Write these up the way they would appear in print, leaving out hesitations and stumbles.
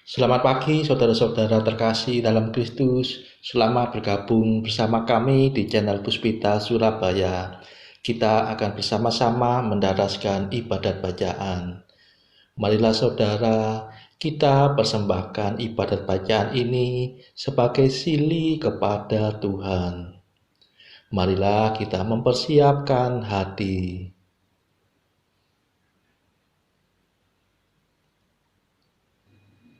Selamat pagi saudara-saudara terkasih dalam Kristus. Selamat bergabung bersama kami di channel Puspita Surabaya. Kita akan bersama-sama mendaraskan ibadat bacaan. Marilah saudara, kita persembahkan ibadat bacaan ini sebagai sili kepada Tuhan. Marilah kita mempersiapkan hati.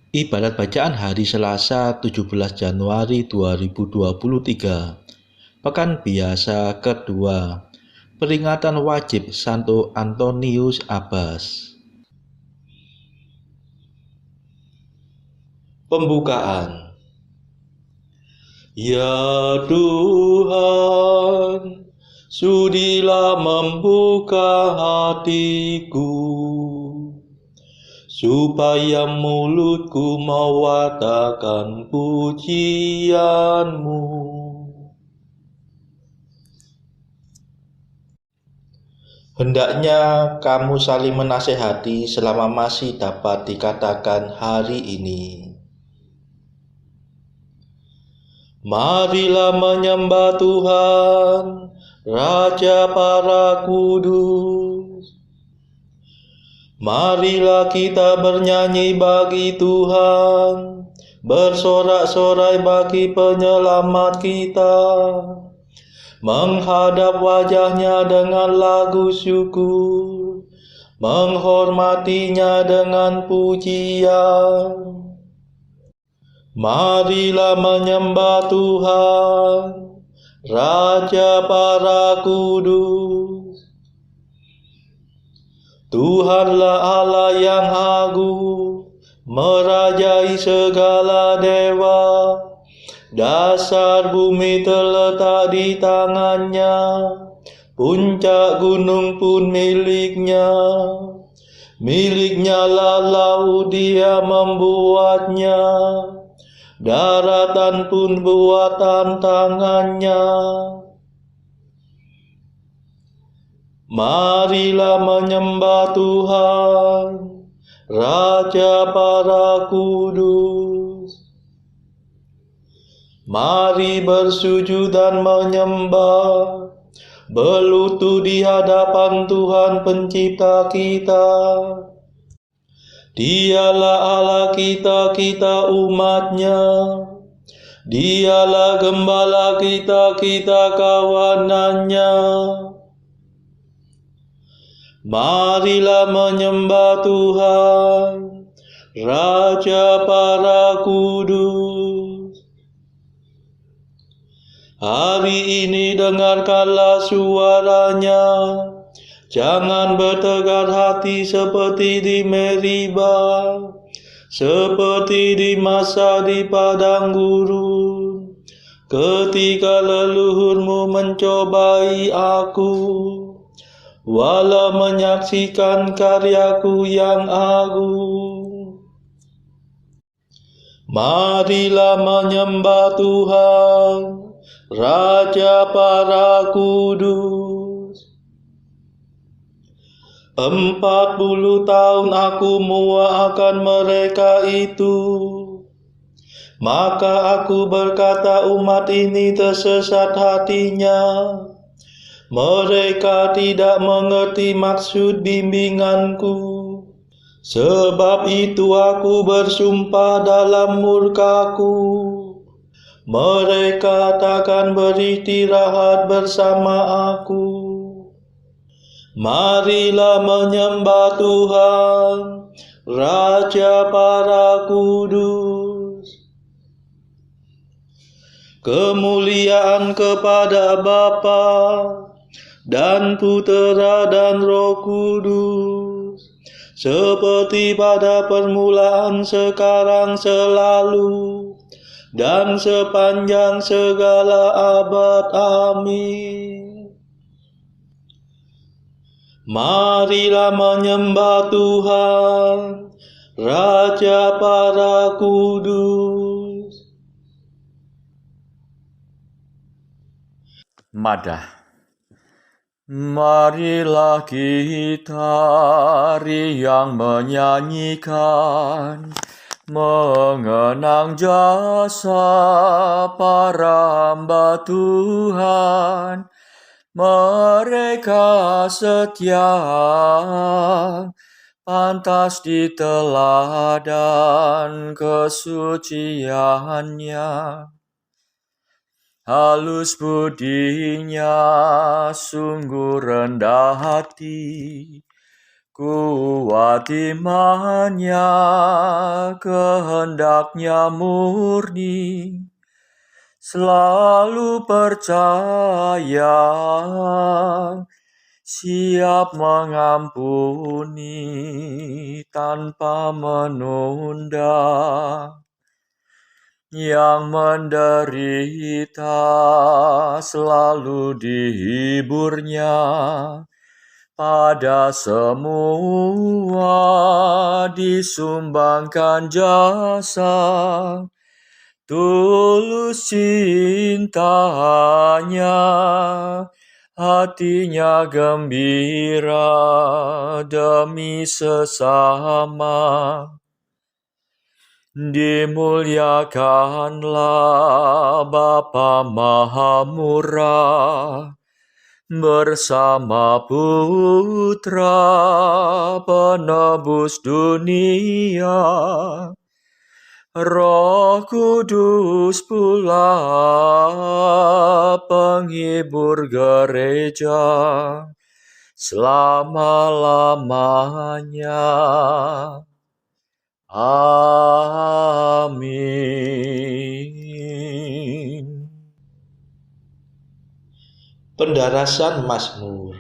Ibadat bacaan hari Selasa 17 Januari 2023. Pekan biasa kedua. Peringatan wajib Santo Antonius Abbas. Pembukaan. Ya Tuhan, sudilah membuka hatiku, supaya mulutku mewartakan pujian-Mu. Hendaknya kamu saling menasehati selama masih dapat dikatakan hari ini. Marilah menyembah Tuhan, Raja para kudus. Marilah kita bernyanyi bagi Tuhan, bersorak-sorai bagi penyelamat kita, menghadap wajahnya dengan lagu syukur, menghormatinya dengan pujian. Marilah menyembah Tuhan, Raja para kudus. Tuhanlah Allah yang agung, merajai segala dewa. Dasar bumi terletak di tangannya, puncak gunung pun miliknya. Miliknya lah laut, dia membuatnya, daratan pun buatan tangannya. Marilah menyembah Tuhan, Raja para kudus. Mari bersujud dan menyembah, berlutut di hadapan Tuhan pencipta kita. Dialah Allah kita, kita umatnya. Dialah gembala kita, kita kawanannya. Marilah menyembah Tuhan, Raja para kudus. Hari ini dengarkanlah suaranya. Jangan bertegar hati seperti di Meriba, seperti di masa di padang gurun, ketika leluhurmu mencobai aku, walau menyaksikan karyaku yang agung. Marilah menyembah Tuhan, Raja para kudus. 40 tahun aku muak akan mereka itu. Maka aku berkata, umat ini tersesat hatinya. Mereka tidak mengerti maksud bimbinganku. Sebab itu aku bersumpah dalam murkaku, mereka takkan beristirahat bersama aku. Marilah menyembah Tuhan, Raja para kudus. Kemuliaan kepada Bapa dan Putera dan Roh Kudus, seperti pada permulaan, sekarang, selalu, dan sepanjang segala abad. Amin. Marilah menyembah Tuhan, Raja para kudus. Madah. Marilah kita riang menyanyikan mengenang jasa para hamba Tuhan. Mereka setia, pantas diteladan kesuciannya. Halus budinya, sungguh rendah hati, kuat imannya, kehendaknya murni, selalu percaya, siap mengampuni tanpa menunda. Yang menderita selalu dihiburnya, pada semua disumbangkan jasa, tulus cintanya, hatinya gembira demi sesama. Dimuliakanlah Bapa Maha Murah, bersama Putra penebus dunia, Roh Kudus pula penghibur gereja selama-lamanya. Amin. Pendarasan Mazmur.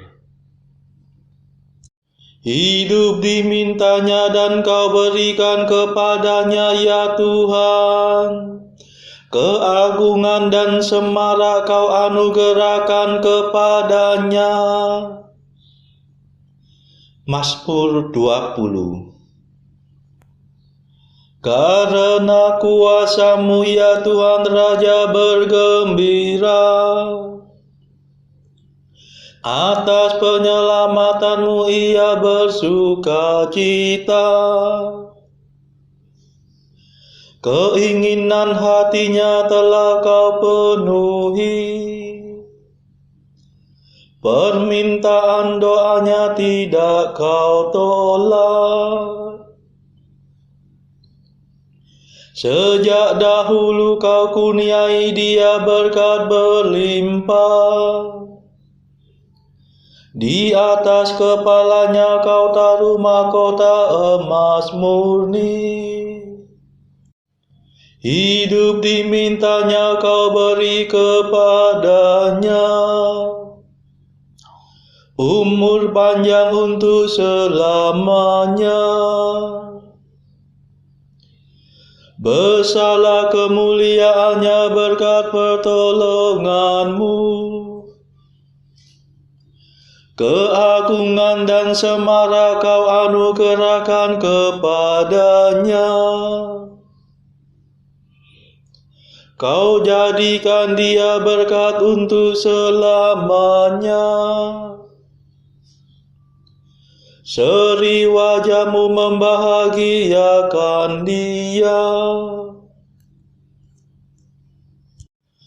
Hidup dimintanya dan Kau berikan kepadanya, ya Tuhan. Keagungan dan semarak Kau anugerahkan kepadanya. Mazmur 20. Karena kuasa-Mu, ya Tuhan, Raja bergembira. Atas penyelamatan-Mu ia bersuka cita. Keinginan hatinya telah Kau penuhi. Permintaan doanya tidak Kau tolak. Sejak dahulu Kau kurniai dia berkat berlimpah. Di atas kepalanya Kau taruh mahkota emas murni. Hidup dimintanya Kau beri kepadanya. Umur panjang untuk selamanya. Besarlah kemuliaannya berkat pertolongan-Mu. Keagungan dan semarak Kau anugerahkan kepadanya. Kau jadikan dia berkat untuk selamanya. Seri wajah-Mu membahagiakan dia.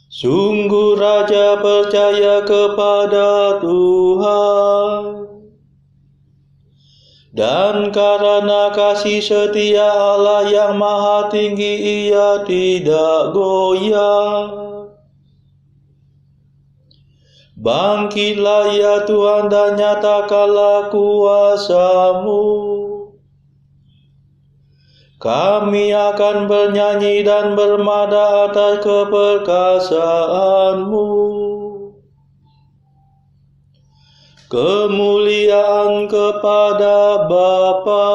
Sungguh raja percaya kepada Tuhan. Dan karena kasih setia Allah yang maha tinggi ia tidak goyah. Bangkitlah ya Tuhan dan nyatakanlah kuasa-Mu. Kami akan bernyanyi dan bermada atas keperkasaan-Mu. Kemuliaan kepada Bapa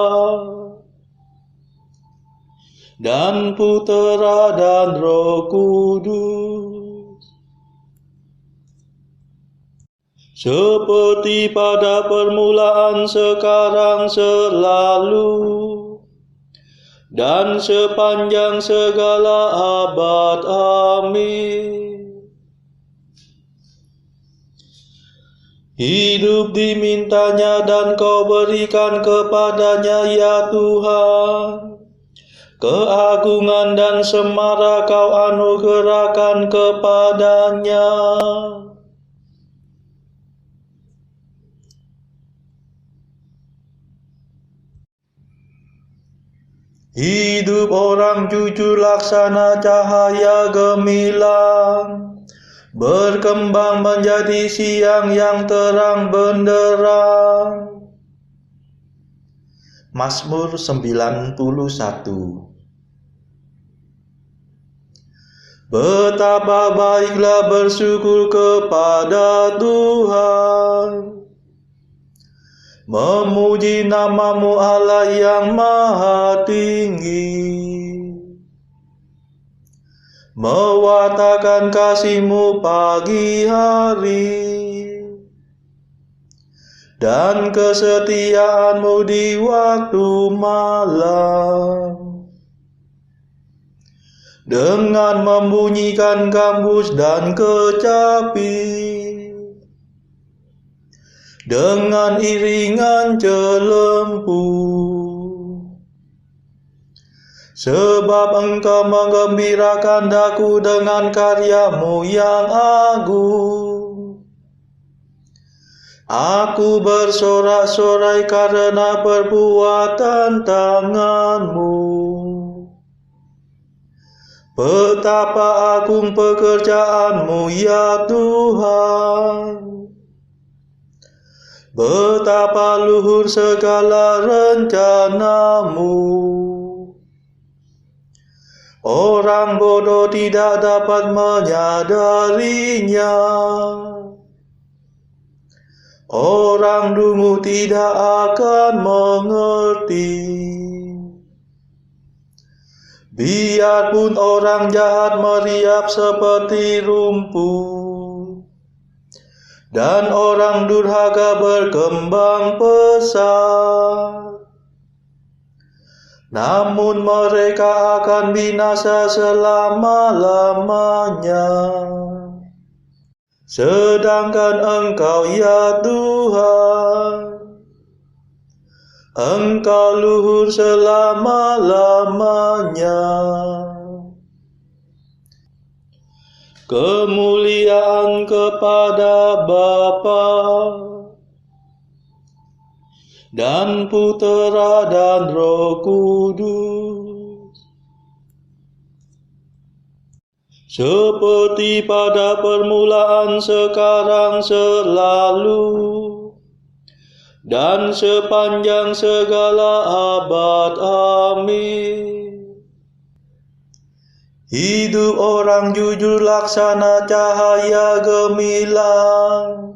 dan Putera dan Roh Kudus. Seperti pada permulaan, sekarang, selalu, dan sepanjang segala abad. Amin. Hidup dimintanya dan Kau berikan kepadanya, ya Tuhan. keagungan dan semara Kau anugerahkan kepadanya. Hidup orang jujur laksana cahaya gemilang, berkembang menjadi siang yang terang benderang. Mazmur 91. Betapa baiklah bersyukur kepada Tuhan, memuji nama-Mu Allah yang maha tinggi, mewartakan kasih-Mu pagi hari, dan kesetiaan-Mu di waktu malam. Dengan membunyikan gambus dan kecapi, dengan iringan celempu, sebab Engkau menggembirakan daku dengan karya-Mu yang agung. Aku bersorak-sorai karena perbuatan tangan-Mu. Betapa agung pekerjaan-Mu ya Tuhan, betapa luhur segala rencana-Mu. Orang bodoh tidak dapat menyadarinya, orang dungu tidak akan mengerti. Biarpun orang jahat meriap seperti rumput, dan orang durhaka berkembang pesat, namun mereka akan binasa selama-lamanya. Sedangkan Engkau ya Tuhan, Engkau luhur selama-lamanya. Kemuliaan kepada Bapa dan Putera dan Roh Kudus, seperti pada permulaan, sekarang, selalu, dan sepanjang segala abad. Amin. Hidup orang jujur laksana cahaya gemilang,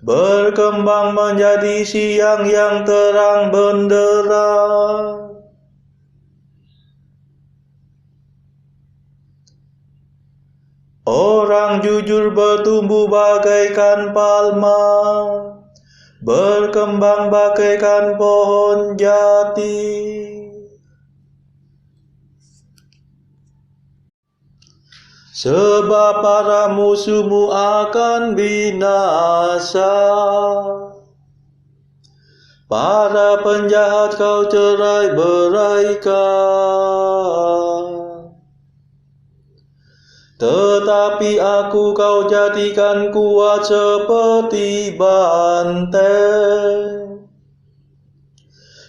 berkembang menjadi siang yang terang benderang. Orang jujur bertumbuh bagaikan palma, berkembang bagaikan pohon jati. Sebab para musuh-Mu akan binasa, para penjahat Kau cerai-beraikan. Tetapi aku Kau jadikan kuat seperti banteng,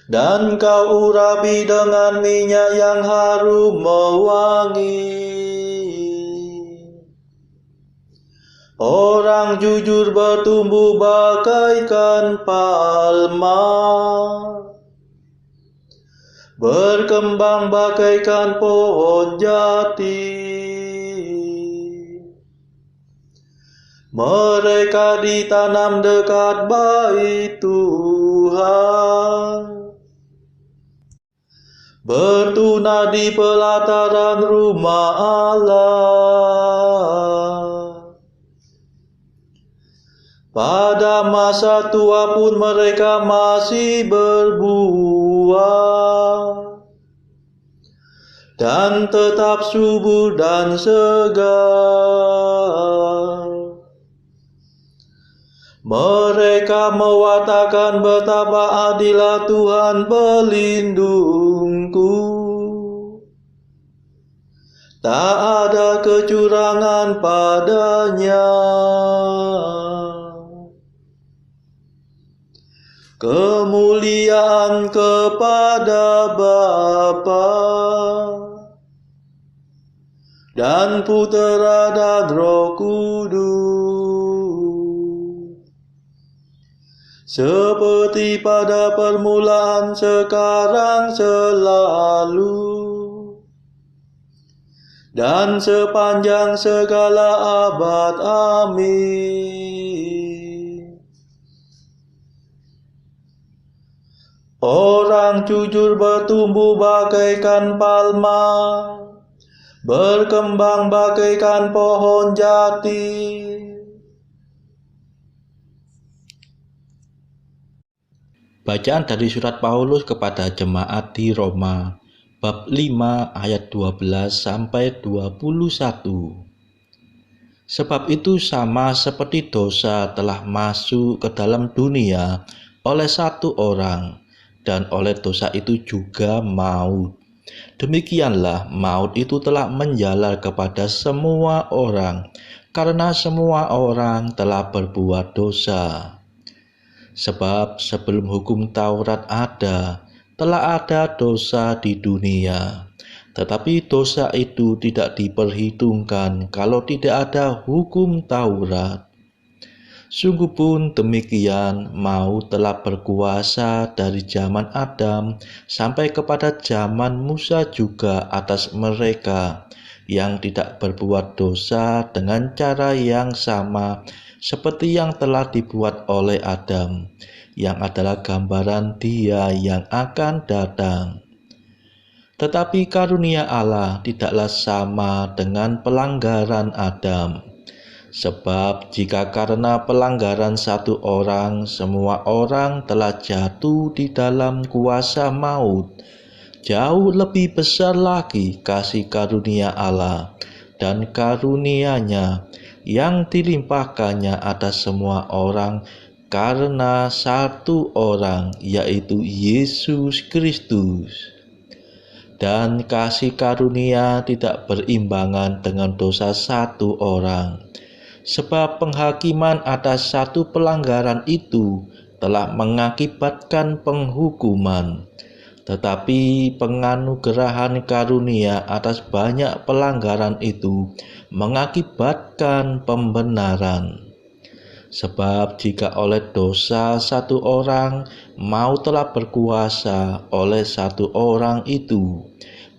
dan Kau urapi dengan minyak yang harum mewangi. Orang jujur bertumbuh bagaikan palma, berkembang bagaikan pohon jati. Mereka ditanam dekat bait Tuhan, bertunas di pelataran rumah Allah. Pada masa tua pun mereka masih berbuah, dan tetap subur dan segar. Mereka mewartakan betapa adilnya Tuhan pelindungku, tak ada kecurangan padanya. Kemuliaan kepada Bapa dan Putera dan Roh Kudus, seperti pada permulaan, sekarang, selalu, dan sepanjang segala abad. Amin. Orang jujur bertumbuh bagaikan palma, berkembang bagaikan pohon jati. Bacaan dari surat Paulus kepada jemaat di Roma, bab 5 ayat 12 sampai 21. Sebab itu sama seperti dosa telah masuk ke dalam dunia oleh satu orang, dan oleh dosa itu juga maut. Demikianlah maut itu telah menjalar kepada semua orang, karena semua orang telah berbuat dosa. Sebab sebelum hukum Taurat ada, telah ada dosa di dunia. Tetapi dosa itu tidak diperhitungkan kalau tidak ada hukum Taurat. Sungguh pun demikian, maut telah berkuasa dari zaman Adam sampai kepada zaman Musa juga atas mereka yang tidak berbuat dosa dengan cara yang sama seperti yang telah dibuat oleh Adam, yang adalah gambaran Dia yang akan datang. Tetapi karunia Allah tidaklah sama dengan pelanggaran Adam. Sebab jika karena pelanggaran satu orang, semua orang telah jatuh di dalam kuasa maut, jauh lebih besar lagi kasih karunia Allah dan karunia-Nya yang dilimpahkannya atas semua orang karena satu orang, yaitu Yesus Kristus. Dan kasih karunia tidak berimbangan dengan dosa satu orang. Sebab penghakiman atas satu pelanggaran itu telah mengakibatkan penghukuman, tetapi penganugerahan karunia atas banyak pelanggaran itu mengakibatkan pembenaran. Sebab jika oleh dosa satu orang maut telah berkuasa oleh satu orang itu,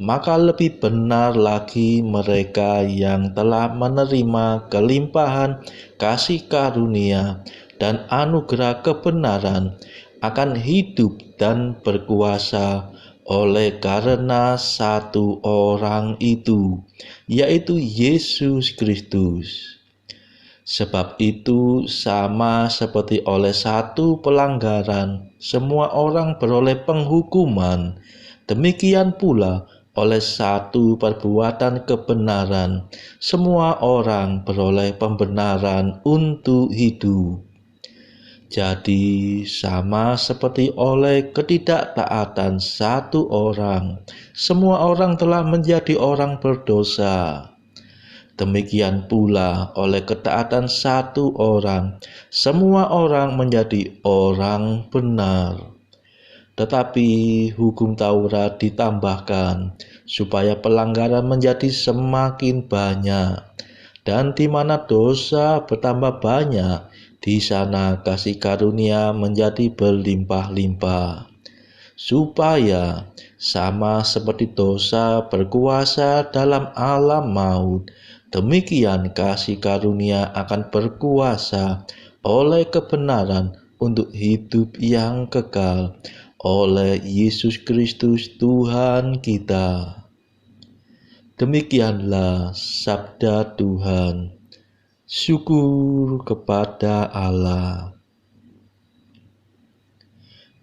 maka lebih benar lagi mereka yang telah menerima kelimpahan kasih karunia dan anugerah kebenaran akan hidup dan berkuasa oleh karena satu orang itu, yaitu Yesus Kristus. Sebab itu sama seperti oleh satu pelanggaran semua orang beroleh penghukuman, demikian pula oleh satu perbuatan kebenaran semua orang beroleh pembenaran untuk hidup. Jadi sama seperti oleh ketidaktaatan satu orang, semua orang telah menjadi orang berdosa. Demikian pula oleh ketaatan satu orang, semua orang menjadi orang benar. Tetapi hukum Taurat ditambahkan supaya pelanggaran menjadi semakin banyak, dan di mana dosa bertambah banyak, di sana kasih karunia menjadi berlimpah-limpah. Supaya sama seperti dosa berkuasa dalam alam maut, demikian kasih karunia akan berkuasa oleh kebenaran untuk hidup yang kekal oleh Yesus Kristus Tuhan kita. Demikianlah sabda Tuhan. Syukur kepada Allah.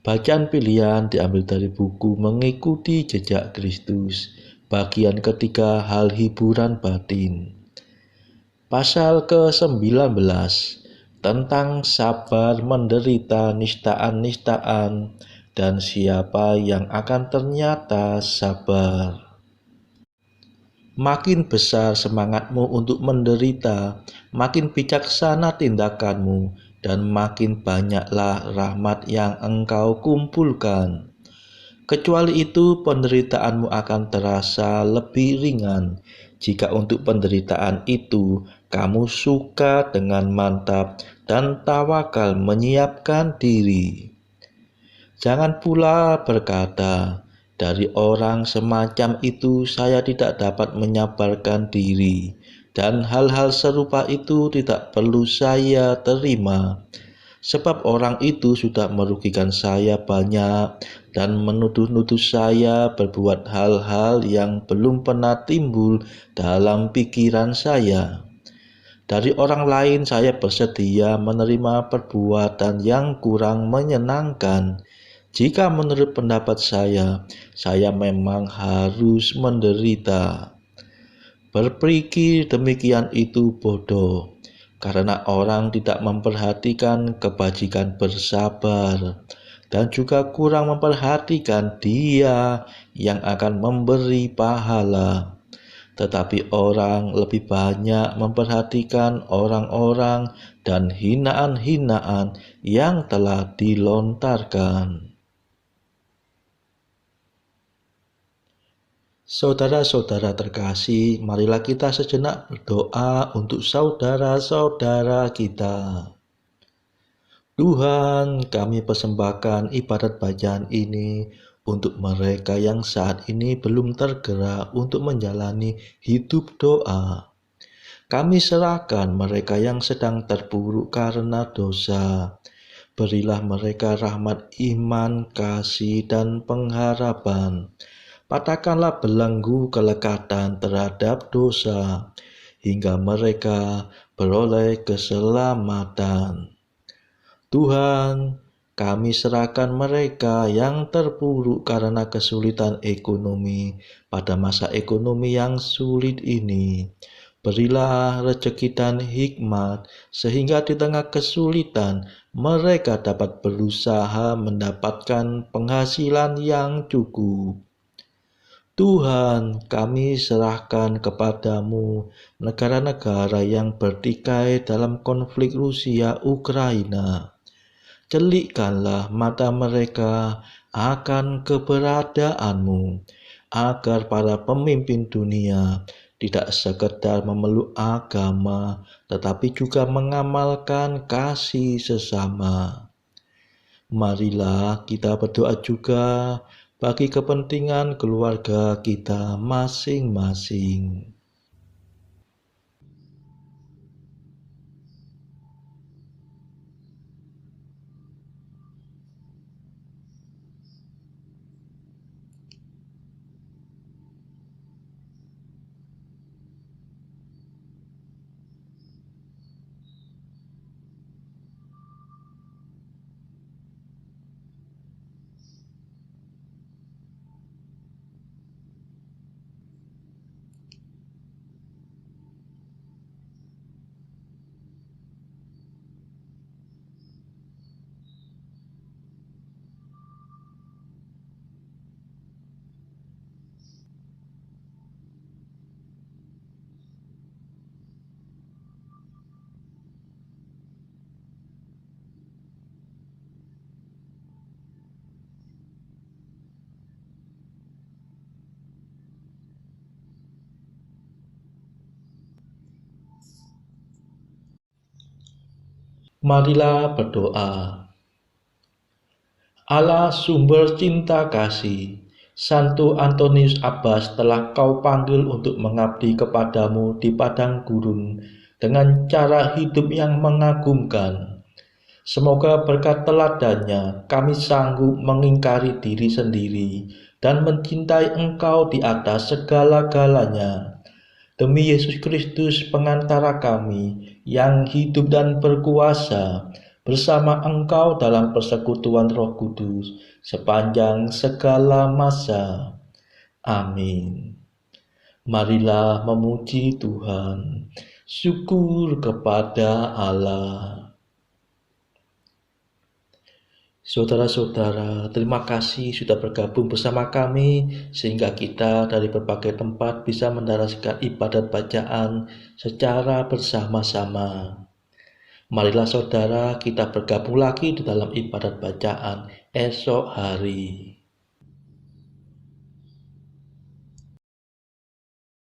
Bacaan pilihan diambil dari buku Mengikuti Jejak Kristus, bagian ketiga, hal hiburan batin. Pasal ke-19, tentang sabar menderita nistaan-nistaan dan siapa yang akan ternyata sabar. Makin besar semangatmu untuk menderita, makin bijaksana tindakanmu, dan makin banyaklah rahmat yang engkau kumpulkan. Kecuali itu, penderitaanmu akan terasa lebih ringan. Jika untuk penderitaan itu kamu suka dengan mantap dan tawakal menyiapkan diri. Jangan pula berkata, dari orang semacam itu saya tidak dapat menyabarkan diri, dan hal-hal serupa itu tidak perlu saya terima. Sebab orang itu sudah merugikan saya banyak dan menuduh-nuduh saya berbuat hal-hal yang belum pernah timbul dalam pikiran saya. Dari orang lain saya bersedia menerima perbuatan yang kurang menyenangkan. Jika menurut pendapat saya memang harus menderita. Berpikir demikian itu bodoh, karena orang tidak memperhatikan kebajikan bersabar, dan juga kurang memperhatikan Dia yang akan memberi pahala. Tetapi orang lebih banyak memperhatikan orang-orang dan hinaan-hinaan yang telah dilontarkan. Saudara-saudara terkasih, marilah kita sejenak berdoa untuk saudara-saudara kita. Tuhan, kami persembahkan ibadat bacaan ini untuk mereka yang saat ini belum tergerak untuk menjalani hidup doa. Kami serahkan mereka yang sedang terpuruk karena dosa. Berilah mereka rahmat iman, kasih, dan pengharapan. Patahkanlah belenggu kelekatan terhadap dosa, hingga mereka beroleh keselamatan. Tuhan, kami serahkan mereka yang terpuruk karena kesulitan ekonomi pada masa ekonomi yang sulit ini. Berilah rezeki dan hikmat, sehingga di tengah kesulitan mereka dapat berusaha mendapatkan penghasilan yang cukup. Tuhan, kami serahkan kepadamu negara-negara yang bertikai dalam konflik Rusia-Ukraina. Celikkanlah mata mereka akan keberadaanmu, agar para pemimpin dunia tidak sekedar memeluk agama, tetapi juga mengamalkan kasih sesama. Marilah kita berdoa juga bagi kepentingan keluarga kita masing-masing. Marilah berdoa. Allah sumber cinta kasih, Santo Antonius Abbas telah kau panggil untuk mengabdi kepadamu di padang gurun dengan cara hidup yang mengagumkan. Semoga berkat teladannya kami sanggup mengingkari diri sendiri dan mencintai Engkau di atas segala-galanya. Demi Yesus Kristus pengantara kami yang hidup dan berkuasa bersama Engkau dalam persekutuan Roh Kudus sepanjang segala masa. Amin. Marilah memuji Tuhan. Syukur kepada Allah. Saudara-saudara, terima kasih sudah bergabung bersama kami sehingga kita dari berbagai tempat bisa mendaraskan ibadat bacaan secara bersama-sama. Marilah saudara kita bergabung lagi di dalam ibadat bacaan esok hari.